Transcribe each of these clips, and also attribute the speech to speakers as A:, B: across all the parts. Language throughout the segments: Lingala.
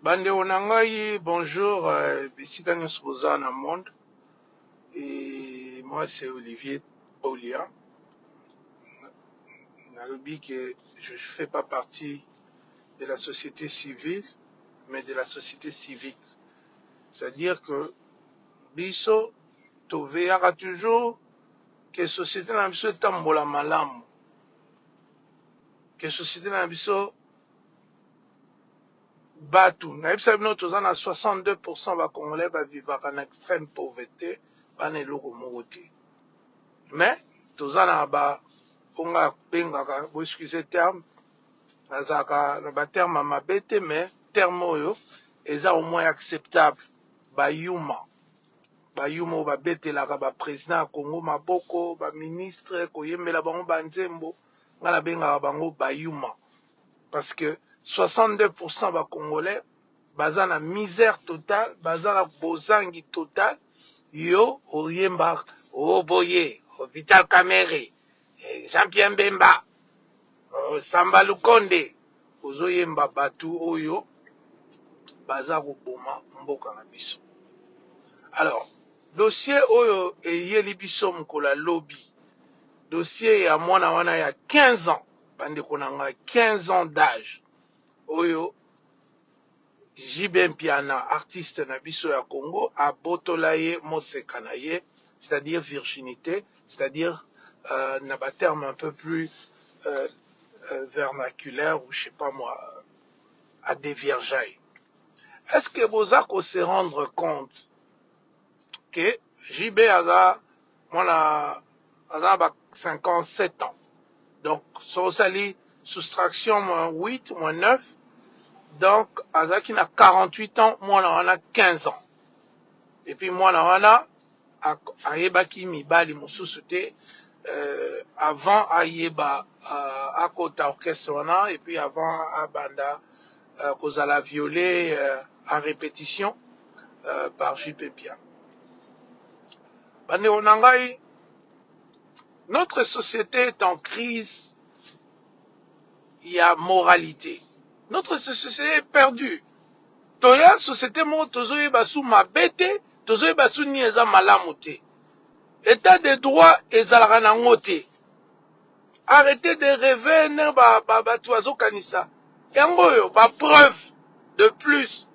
A: Bande Onangaï, bonjour, bisika nyonso boza na monde. Et moi c'est Olivier Paulia. Nalobi que je ne fais pas partie de la société civile, mais de la société civique. C'est-à-dire que biso toveyaka toujours que société na biso etambola malamu. Que société na biso batu. Naïbsa bino toza na 62% ba Congolais ba vivaka na extrême pauvreté, bana eloko moko te. Mais toza na ba onga bengaka, bo excusez terme, nazaka na ba terme mabe te, mais terme oyo eza au moins acceptable. Ba yuma oyo babetelaka ba président ya Congo maboko, ba ministre koyembela bango banzembo, nga na bengaka bango bayuma. Parce que 62% ba Congolais baza na misère totale, baza na bozangi total, yo oyemba boye Vital Kamerhe, Jean-Pierre Mbemba, Samba Lukonde, ozoyemba batu oyo baza koboma mboka na biso. Alors, dossier oyo eyeli biso mkola lobby, dossier ya mwana wana ya 15 ans, bandeko na nga 15 ans d'âge, oyo JB Mpiana, artiste na biso ya Congo, abotola ye moseka na ye, c'est-à-dire virginité, c'est-à-dire na ba terme un peu plus vernaculaire, ou je sais pas moi, à déviergeaille. Est-ce que vous avez se rendre compte que JB a 57 ans. Donc, sur sali soustraction moins 8, moins 9, donc, Azaki n'a 48 ans, moi, on a 15 ans. Et puis, moi, on a Ayebaki Mibali Moussousute, avant Ayeba Akota Orchestre, et puis avant Abanda, Kozala violé en répétition par JP Pia. Bande Onangaï, notre société est en crise, il y a moralité. Notre société est perdue. Toya société mo tozoye basu mabete, tozoye basu ni eza malamu te. État de droit ezalaka nango te. Arrêtez de rêver na batu azokanisa. Yango yo ba preuve de plus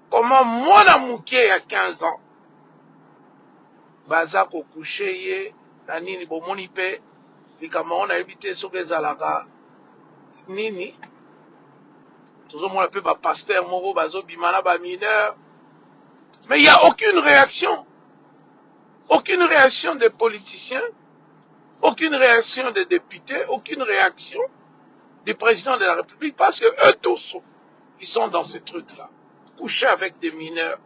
A: comment mwana muke ya 15 ans baza ko coucher ye na nini bomoni pe likama ona ebite soki ezalaka nini. Toujours peu ba pasteur moro bazo bimana ba mineur. Mais il n'y a aucune réaction. Aucune réaction des politiciens, aucune réaction des députés, aucune réaction du président de la République, parce que eux tous, ils sont dans ce truc-là. Coucher avec des mineurs,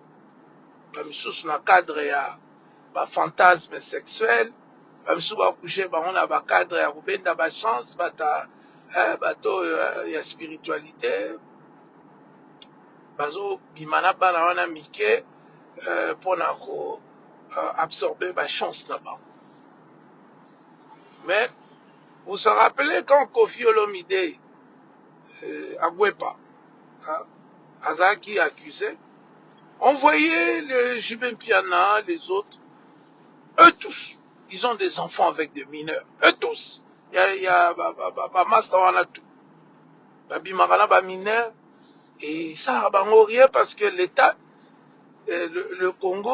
A: même sous un cadre ya ba fantasme sexuel, même sous ba coucher ba on a ba cadre ya kubenda ba chance, bata bato ya spiritualité. Bazo bimana bana wana mike pour absorber ma chance là-bas. Mais vous vous rappelez quand Kofi Olomide Agwepa Azaki accusé, on voyait les JB Mpiana, les autres, eux tous, ils ont des enfants avec des mineurs, eux tous. Il y a master wana tout. Babimagana ba mineur. Et ça a rien parce que l'État, le Congo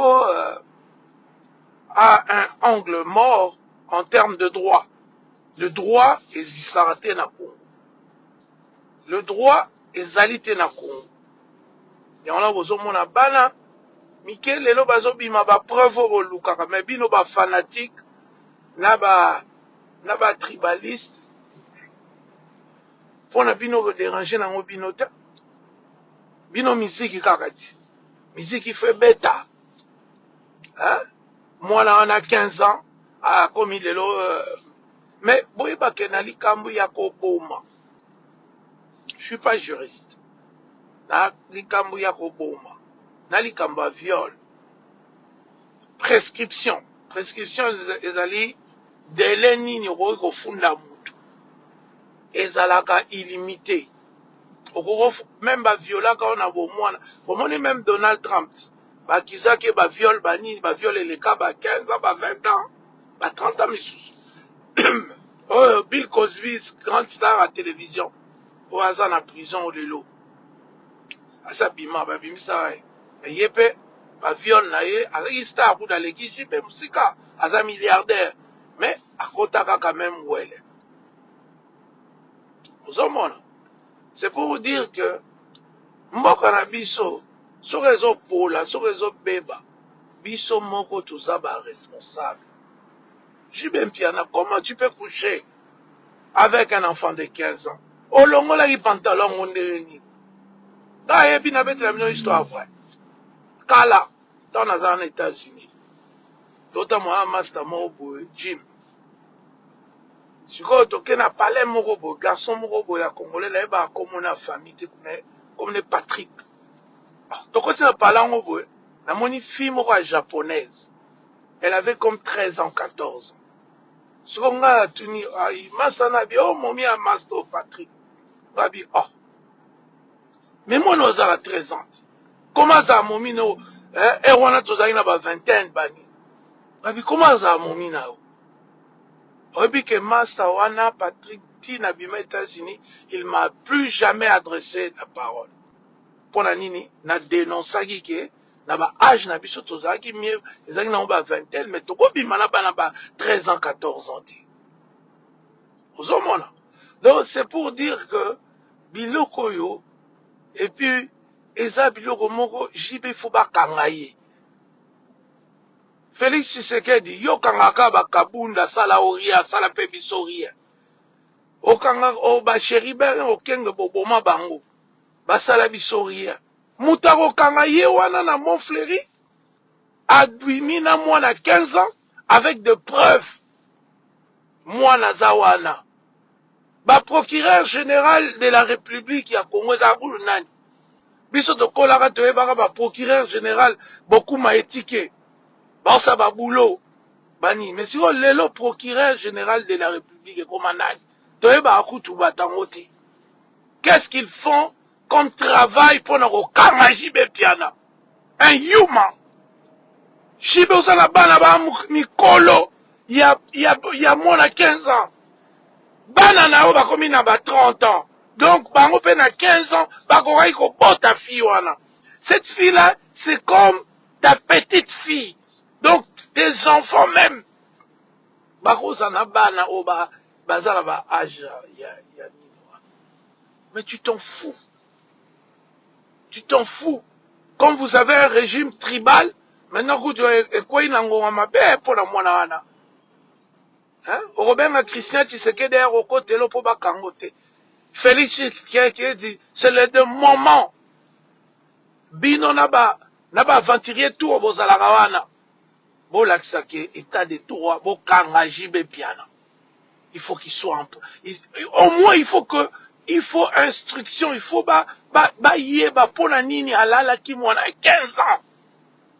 A: a un angle mort en termes de droit. Le droit est s'arrêter na Congo. Le droit est zalité na Congo. Et on a besoin de bana. Mikel lelo bazo bima ba preuve au lukaka. Mais bino ba fanatique, na ba tribaliste. Pour na bino déranger na ngo bino ta. Bino musique kakati. Musique fait bêta. Hein? Moi là on a 15 ans. Comme il est là. Mais boy ba kenali kambu ya ko boma. Je suis pas juriste. Na likambu ya ko boma. Na likambu viol. Prescription ezali délai nini ko funda mutu. Ezalaka illimité. Même ba viola quand on a beau moine. Comment même Donald Trump. Ba kizaki ba viol bani, ba viol les cas ba 15 ans, ba 20 ans, ba 30 ans missus. Oh, Bill Cosby, grande star à télévision. Au hasard en prison au lelo. Asa bima ba bimisa. Mais yepe ba viol na ye, azaki star pour dans l'équipe jipe musika, asa milliardaire. Mais à kotaka quand même ouele. Vous en montrez. C'est pour vous dire que mboka na biso soki ezopola soki ezobeba biso moko toza responsable. Jibe Mpiana, comment tu peux coucher avec un enfant de 15 ans olongolaki pantalon ondeni ta yebi na betela bino histoire vraie kala ntango nazala na États-Unis tota mwana master moko boye Jim sikoyo toke na palais moko boye garçon moko boye ya congolais nayebaka komona ya famille te komone Patrick tokoti na palais yango boye namoni fille moko ya japonaise elle avait comme 13 ans 14 ans sikoyo nga natuni masa na bi oh momi ya master Patrick babi oh mais moi nous avons 13 ans comment ça momi no et wana tozali na ba vingtaine bani babi comment ça momi na obi que master wana Patrick ti na bima États-Unis il m'a plus jamais adressé la parole pour na nini na dénonçaki ke na ba âge na biso tozalaki mieux ezaki na ba vingtaine mais tokobima na bana ba 13 ans 14 ans ti ozomona donc c'est pour dire que biloko yo et puis eza biloko moko jibe fo bakanga ye Félix Tshisekedi yo kangaka bakabunda sala oria sala pe biso ria okanga o ba chéribert okenge boboma bango basala biso ria mutako kanga ye wana na Montfleury adwimi na mwana 15 ans avec de preuves mwana zawana ba procureur général de la République ya Congo za nani biso tokolaka toyebaka ba procureur général bokuma etike baosa babulo bani mais si on lelo procureur général de la République ekoma nani toyebaka kutu batango te qu'est-ce qu'ils font comme travail pour na kokanga Jibe Mpiana un human Jibe osala bana ba mikolo ya mwana 15 ans bana na yo bakomi na ba 30 ans donc bango pe na 15 ans bakokai kobota fille wana cette fille là c'est comme ta petite fille donc tes enfants même bakozana bana o bazala ba âge ya nini wana mais tu t'en fous comme vous avez un régime tribal maintenant kutu ekwei na ngonga mabe mpona mwana wana Robert Christian Tshisekedi okotelo po bakango te Félix Tshisekedi c'est le moment bino na ba aventurier tout bozalaka wana bolakisa ke état de droit bokanga Jibe Mpiana il faut qu'il soit un peu au moins il faut instruction il faut ba yeba pona nini alala ki mwana 15 ans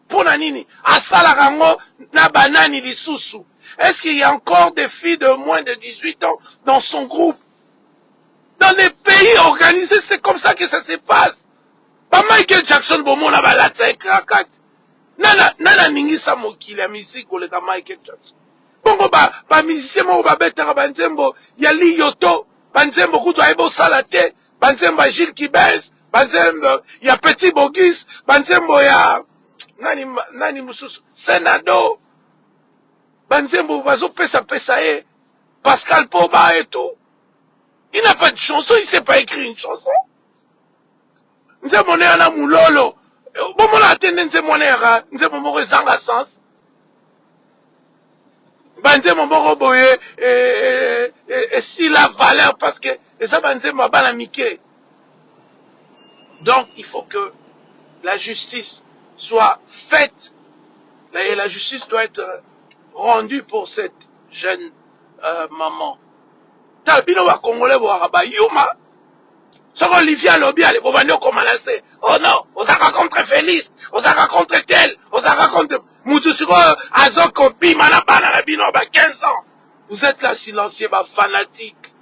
A: pona nini asala rango na banani lisusu. Est-ce qu'il y a encore des filles de moins de 18 ans dans son groupe? Dans les pays organisés, c'est comme ça que ça se passe. Pas Michael Jackson, bon, mon abalat, c'est un craquat. Nana ningisa mokili ya musique koleka Michael Jackson. Bongo ba musicien mo ba betera banzembo ya liyoto, banzembo kutu aibo salate, banzembo ya Gilles Kibes, banzembo ya Petit Bogis, banzembo ya nani mususu Senado. Banzembo bazo pesa ye Pascal Poba et tout. Il n'a pas de chanson, il sait pas écrire une chanson. Nzembo ne ana mulolo. Bon mon atende nzembo ne ra, nzembo moko zanga sens. Banzembo moko boye et si la valeur parce que ça banzembo bana mike. Donc il faut que la justice soit faite. Et la justice doit être rendue pour cette jeune maman. Talbino wa Congolais wa ba yuma. Soko Olivia Lobby ale bobandi okomanase. Oh non, osaka contre Félix, osaka contre tel, osaka contre mutu siko azoko bima na bana na bino ba 15 ans. Vous êtes là silencieux ba fanatique.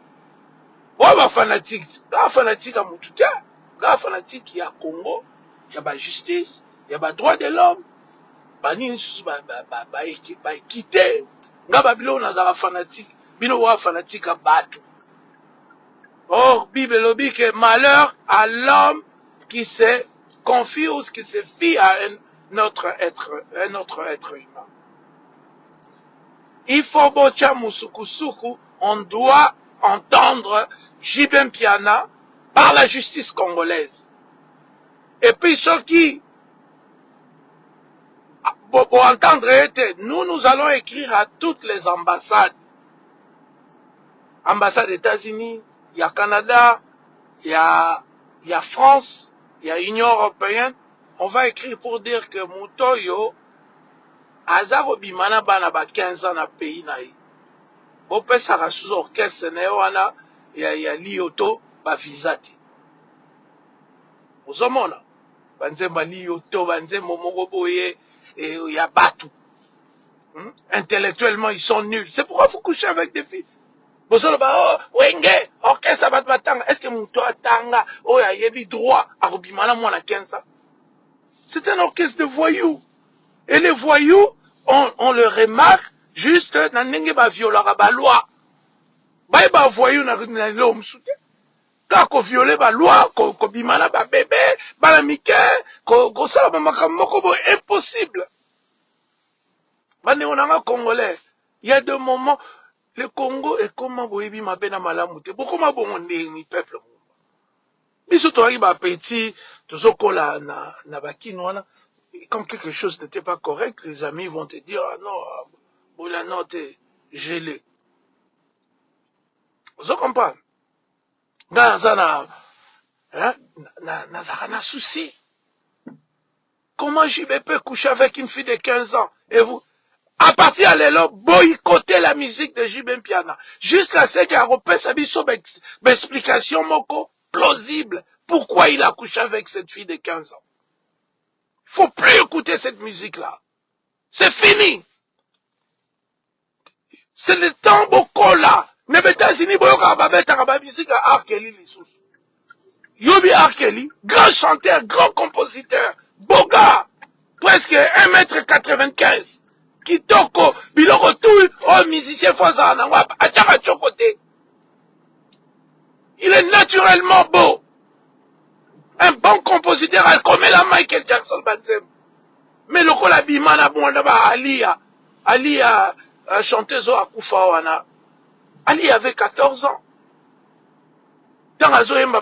A: Oh, ba fanatique. Ba fanatique à Moutouté. Ba fanatique, il y a Congo. Il y a ba justice. Il y a ba droit de l'homme. Ba nini, ba équité. Nga ba bilo na zara fanatique. Bino wa fanatique à Batou. Or, Bible lobby que malheur à l'homme qui se confie ou qui se fie à un autre être humain. Il faut bocha musukusuku, on doit entendre Jibem Piana par la justice congolaise. Et puis ceux qui pour entendre, nous allons écrire à toutes les ambassades. Ambassade États-Unis, il y a Canada, il y a France, il y a Union européenne. On va écrire pour dire que Mutoyo, Azaro Bimana Bana ba 15 ans na pays naï. Bon, peut ça sous orchestre, il y a Lioto, ba visati. Vous avez banze ba Lioto, banze Momoroboye, et il y a Batou. Intellectuellement, ils sont nuls. C'est pourquoi vous couchez avec des filles. Vous avez oh, Wenge, orchestre Batanga. Est-ce que Mutoa Tanga, oh, il y a des droits à Rubimana, moi, na 15 ans? C'est un orchestre de voyous. Et les voyous, on le remarque juste dans n'engeba viola ba loi. Ba voyou na l'homme soutien. Quand on viole ba loi, ko bimana ba bébé, ba la mike, ko sala ba makamoko impossible. Bande onanga congolais. Il y a des moments le Congo est comme boyebi mabena malamute. Beaucoup ma bon ni peuple. Biso to ba petit, tozokola na bakino wana. Quand quelque chose n'était pas correct, les amis vont te dire, ah non, la note est gelée. Vous comprenez? Dans un souci. Comment JB peut coucher avec une fille de 15 ans? Et vous, à partir de là, boycotter la musique de JB Piana. Jusqu'à ce qu'il y a repéré sa explication moko plausible. Pourquoi il a couché avec cette fille de 15 ans? Faut plus écouter cette musique-là. C'est fini. C'est le temps beaucoup là. Nebetazini boyoka babeta ba musique à R. Kelly lisous. Yobi R. Kelly, grand chanteur, grand compositeur, beau gars, presque 1m95. Kitoko, biloko tout, oh musicien fosa nangwa achaka chokote. Il est naturellement beau. Un bon compositeur comme la Michael Jackson Banzem. Mais le kola bimana bonda ba Alia chanteuse à Koufawana. Ali avait 14 ans. Tant Azo Yemba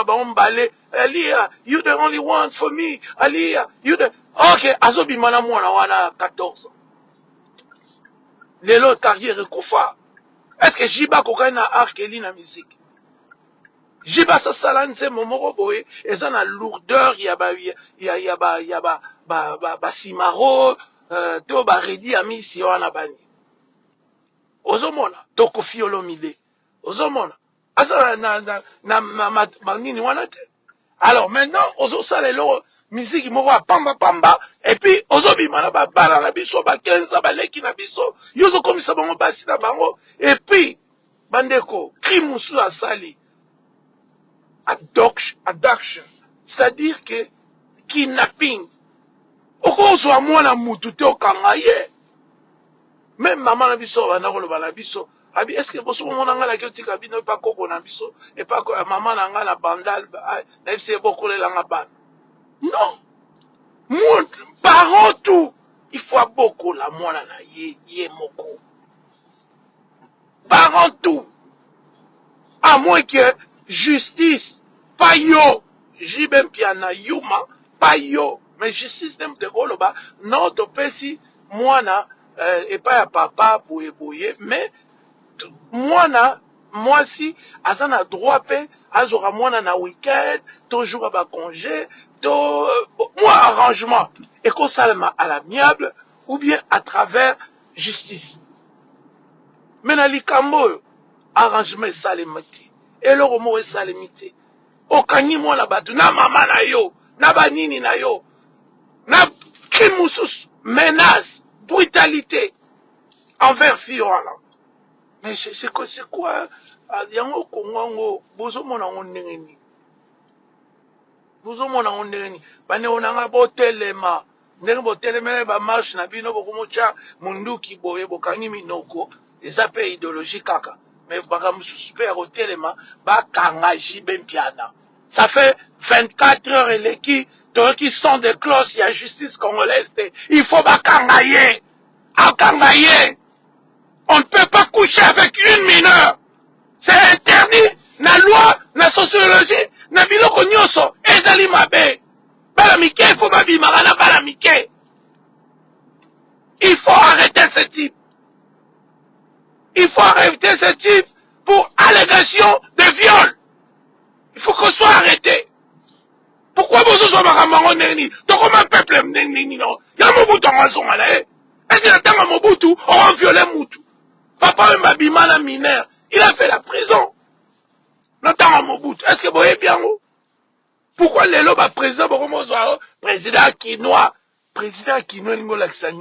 A: Ombale, Alia, you the only one for me. Alia, you the. Ok, Azo Bimana Mwana wana 14 ans. Lelo carrière Koufa. Est-ce que Jiba Kokana Arkeli na musique? Jiba sa salanze momoro boye, et ça na lourdeur, ba simaro, to ba redi ami si wana bani. Ozomona, toko fiolomide. Ozomona. Asa na manini wana te. Alors maintenant, ozo salelo musique moko pamba et puis ozobi mana ba bala na biso ba 15 ba leki na biso. Yozo komisa bango basi na bango et puis bandeko krimusu asali abduction. C'est-à-dire que kidnapping. Okozo amwana mutu te okanga ye. Même maman na biso bana koloba na biso abi est-ce que boso mona nga la kiotika bino pas koko na biso et pas maman na nga na bandal na fc boko le langa ban. Non. Parents tout, il faut beaucoup la mona na ye moko. Parents tout. À moins que justice pas yo Jibem Piana yuma pas yo mais justice n'aime de goloba non to pesi mwana et pas à papa boye mais moi si azana droit pe azora mwana na week-end toujours à congé moi arrangement et qu'on salma à l'amiable ou bien à travers justice mais na likambo arrangement salemati et le romo salemité okanyi mwana batu na mama na yo na banini na yo na krimusus menace brutalité envers Fiona. Mais c'est quoi yango kongo bozomona ngo ndenge nini bozomona ngo ndenge nini bandeko nanga botelema ndenge botelemela bamarshe na bino bokomotya munduki boye bokangi minoko eza mpe idéologie kaka me makambo mosusu mpe ya kotelema bakanga jibe mpiana ça fait 24 heures eleki toyoki son de cloche ya justice congolaise te il faut bakanga ye akanga ye. On ne peut pas coucher avec une mineure. C'est interdit. Na loi, na sociologie, na biloko nyonso, ezali mabe. Balamike, il faut babimara na balamike. Il faut arrêter ce type. Il faut arrêter ce type pour allégation de viol. Il faut qu'on soit arrêté. Pourquoi vous avez un neni? Toko ma peuple neni non. Ya Mobutu en raison à la. Est-ce qu'il attend à Mobutu? On va violer Moutou. Papa Mbabimana mineur, il a fait la prison. Notamment à Mobutu. Est-ce que vous voyez bien? Pourquoi les lobes à président président quinois? Président quinois, il l'accent.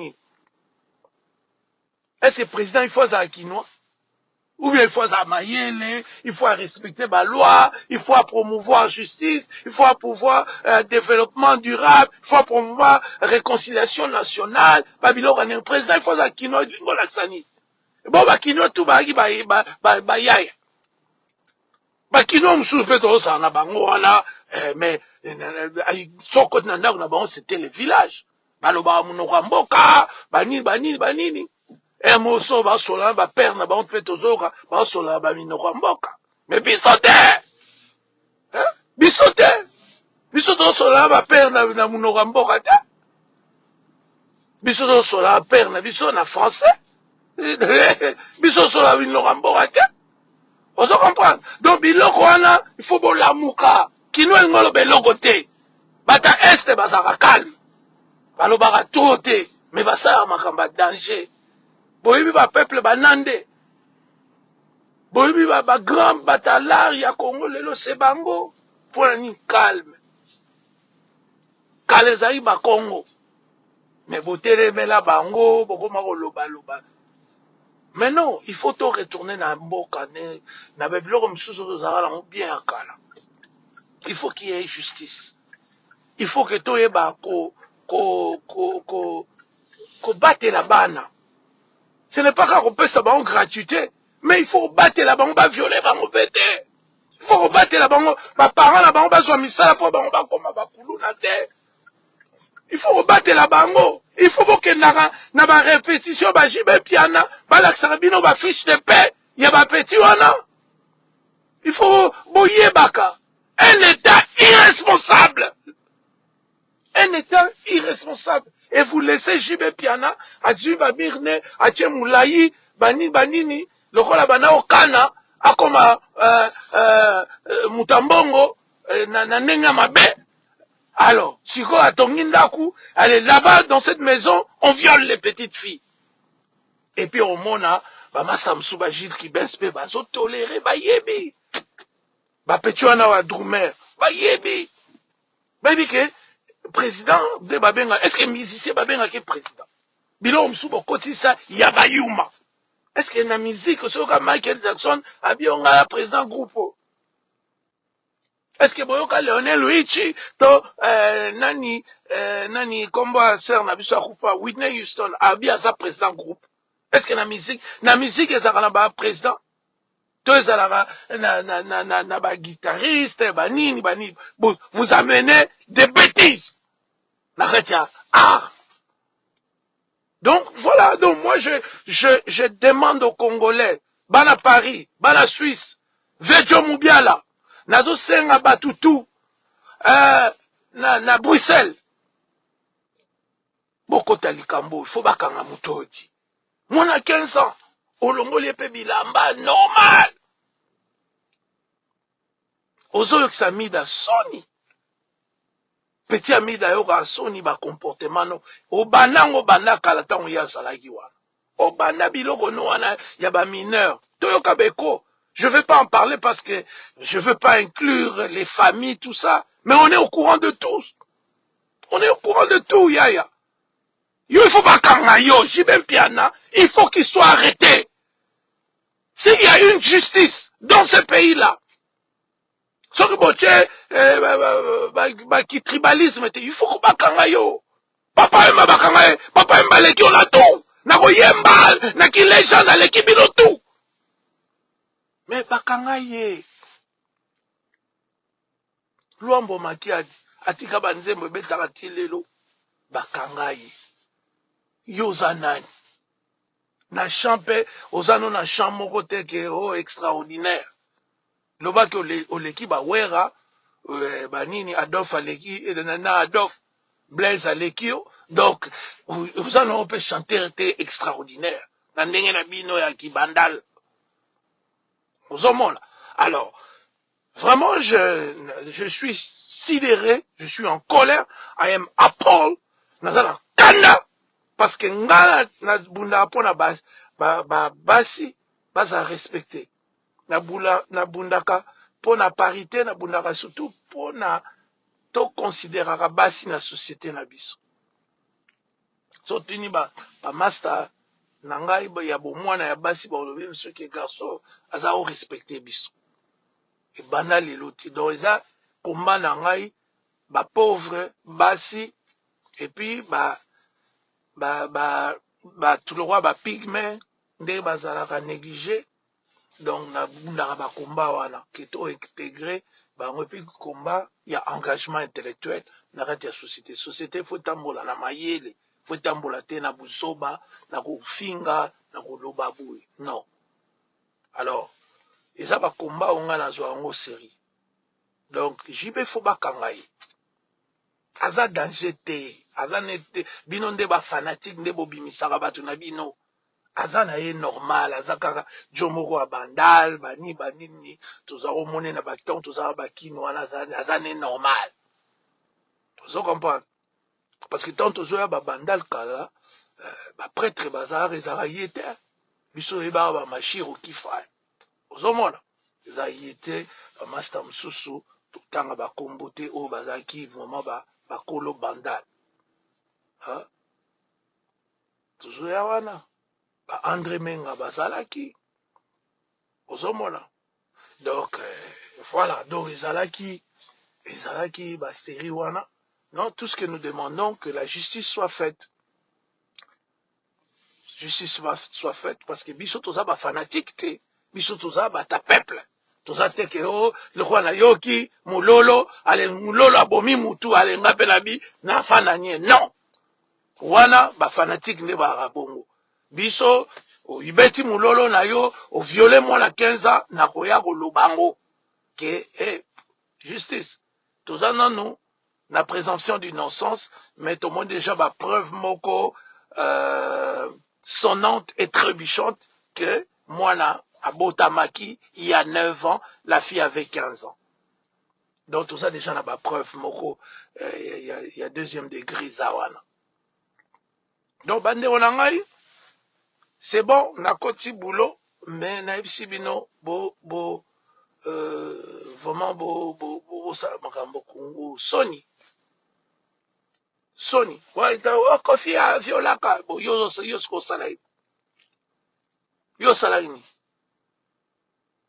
A: Est-ce que président il faut ça quinois? Ou bien il faut ça mayele, il faut respecter la loi, il faut promouvoir justice, il faut promouvoir développement durable, il faut promouvoir réconciliation nationale. Babylone, président il faut ça quinois, il l'accent. Bon bakino tout baki ba yaya bakino msusu pe to sa na bango wana mais soko na ndako na bango c'était le village baloba munoko mboka banini moso ba sola ba père na bango pe to zoka ba sola ba minoko mboka mais bisote sola ba père na munoko mboka ta bisote sola père na biso na français biso sola binoko mboka te ozo comprendre donc biloko wana il faut bolamuka kino ngolo beloko te bata este bazaka calme balobaka trop te mais basala makamba danger boyebi ba peuple banande boyebi ba grand batalar ya Congo lelo se bango pour ni calme kalezai ba Congo mais botelemela bango bokoma koloba loba. Mais non, il faut tout retourner dans le mboka, dans le bloc comme ça, bien à Kala. Il faut qu'il y ait justice. Il faut que tout y ait qu'on batte la banne. Ce n'est pas qu'on peut savoir en gratuité, mais il faut battre la banne, on va violer, on va péter. Il faut battre la banne, ma parent la banne, on va jouer misala pour on va comme va koulou na terre. Il faut battre la bango. Il faut que na ba répétition ba jibe piana ba laksarabino ba fiche de paix ya ba petit wana. Il faut boyer baka. Un état irresponsable. Un état irresponsable. Et vous laissez jibe piana a jiba birne a tchemoulayi banini lokola bana okana akoma mutambongo na nenga mabe. Alors, Chico a Tongindaku, elle est là-bas, dans cette maison, on viole les petites filles. Et puis, au mona, ma Samsou Bajil qui baisse, bah, zo toléré, bah, yebi. Bah, Petuana wa Drumer, bah, yebi. Bah, que, président de Babenga, est-ce que musicien Babenga qui est président? Bilo, msou, bon, côté ça, yabayuma. Est-ce qu'il y a une musique, ce que Michael Jackson a bien, on a la président groupe? Est-ce que boyoka Lionel Luigi to nani komba sœur na biso akupa Whitney Houston a bien sa président groupe? Est-ce que na musique ezaka na ba président to ezalaka na ba guitariste banini vous amenez des bêtises na retia donc voilà, donc moi je demande aux Congolais bana Paris bana Suisse Vejo Mubiala nazo senga batutu na Bruxelles boko talikambo il faut bakanga mutoti mona 15 ans olongoli pe bilamba normal ozoyo ksamida soni petit amida yoka soni ba comportement no obanango banaka la tango ya salaki wana obana biloko no wana ya ba mineur toyoka beko. Je ne vais pas en parler parce que je ne veux pas inclure les familles, tout ça. Mais on est au courant de tous. On est au courant de tout, Yaya. Yo, il faut pas qu'il soit arrêté. S'il y a une justice dans ce pays-là. Ce que qui tribalisme, il faut que bakanga yo. Papa emba bakanga, papa emba leki on a tout. Nako yemba, naki legend na leki bino tout. Mais bakanga ye. Luambo makiadi, atika banzembo betaka tilelo, bakanga ye. Yoza nani. Na champe, ozano na champ moko teke oh extraordinaire. Lobaki oleki ba wera, banini Adolphe aleki, na Adolphe Blaise alekio. Donc, vous en peut chanter extraordinaire. Na ndenge na bino ya kibandal. Vous en là. Alors, vraiment, je suis sidéré, je suis en colère. I am appalled. Nazala kanda. Parce que ngana na bunda pona basi, basa respecter. Na bundaka pona parité, na bundaka surtout pona to considérera basi na société na biso. So tuni ba master na ngai ya bomwana ya basi ba olobi ceux qui garçon aza o respecter biso. E bana lelo ti donc eza komba na ngai ba pauvre basi et puis tout le roi ba pygmée nde bazalaka négligé. Donc na bundaka ba komba wana qui to intégré bango puis combat il y a engagement intellectuel na kati ya société faut tambola na mayele faut tambola te na busoba na kofinga na koloba boye non. Alors eza ba combat onga na zo yango série. Donc jibe faut bakanga ye aza danger te aza nete bino nde ba fanatique nde bobimisaka bato na bino aza na ye normal aza kaka jomoko ya bandal banini toza omone na baton toza bakino wana aza ne normal tozo comprendre parce que tant tozo ya bandal kala ba prêtre bazar ezara yete biso eba ba mashir okifa ozomona eza yete ba master mususu totanga ba kombote o bazaki vraiment ba kolo bandal hein tozo ya wana ba André Menga bazalaki ozomona donc voilà donc ezalaki ba série wana non tout ce que nous demandons que la justice soit faite parce que biso toza ba fanatique te biso toza ba ta peuple toza te ke o le roi na yoki mulolo abomi mutu ale ngape na bi na fananye non wana ba fanatique ne ba rabongo biso ibeti mulolo na yo o violé mwana 15 ans na koya kolobango ke justice toza nanu na présomption d'innocence mais tout le monde déjà ba preuve moko sonnante et trébuchante que mwana abotamaki il y a 9 ans la fille avait 15 ans donc tout ça déjà na ba preuve moko il y a deuxième degré zawana donc bande onangai c'est bon, na koti boulot, mais na ipsi bino vraiment sa makambo kungu Sony. Ouais, kofi a violaka, yo sko salai. Yo salaini.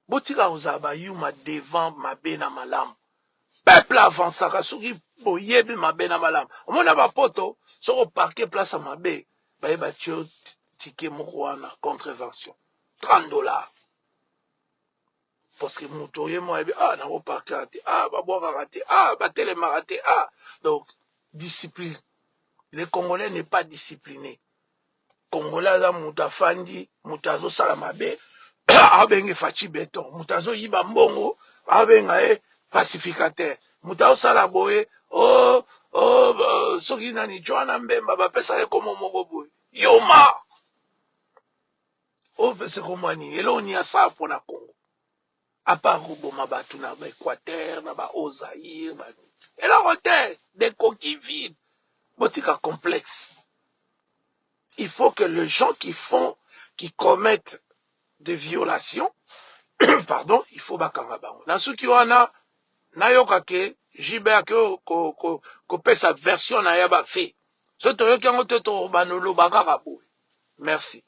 A: Botika uzaba yuma devant mabe na malamu. Peuple avançaka soki boyebi mabe na malamu. Omona ba poto, soko parquet place mabe, ba tio ticket mokwana contravention $30 parce que mutoye mo na ko parkate ba boka raté ba téléma raté donc discipline les Congolais n'est pas discipliné Congolais za mutafandi mutazo sala mabe abenge fachi béton mutazo yiba mbongo abenga pacificateur mutazo sala boye soki nani Joana Mbemba ba pesa komo moko boye yoma c'est comme et là on y a ça pour la Congo à part Ruboma Batu na Équateur na ba Ozaïr et là on des coquilles vides botika complexe il faut que les gens qui commettent des violations pardon il faut bakanga bango na ceux qui wana nayoka ke jibe ko pesa version na ya ba fait ce to yoki ngo te to banolo bakaka boy merci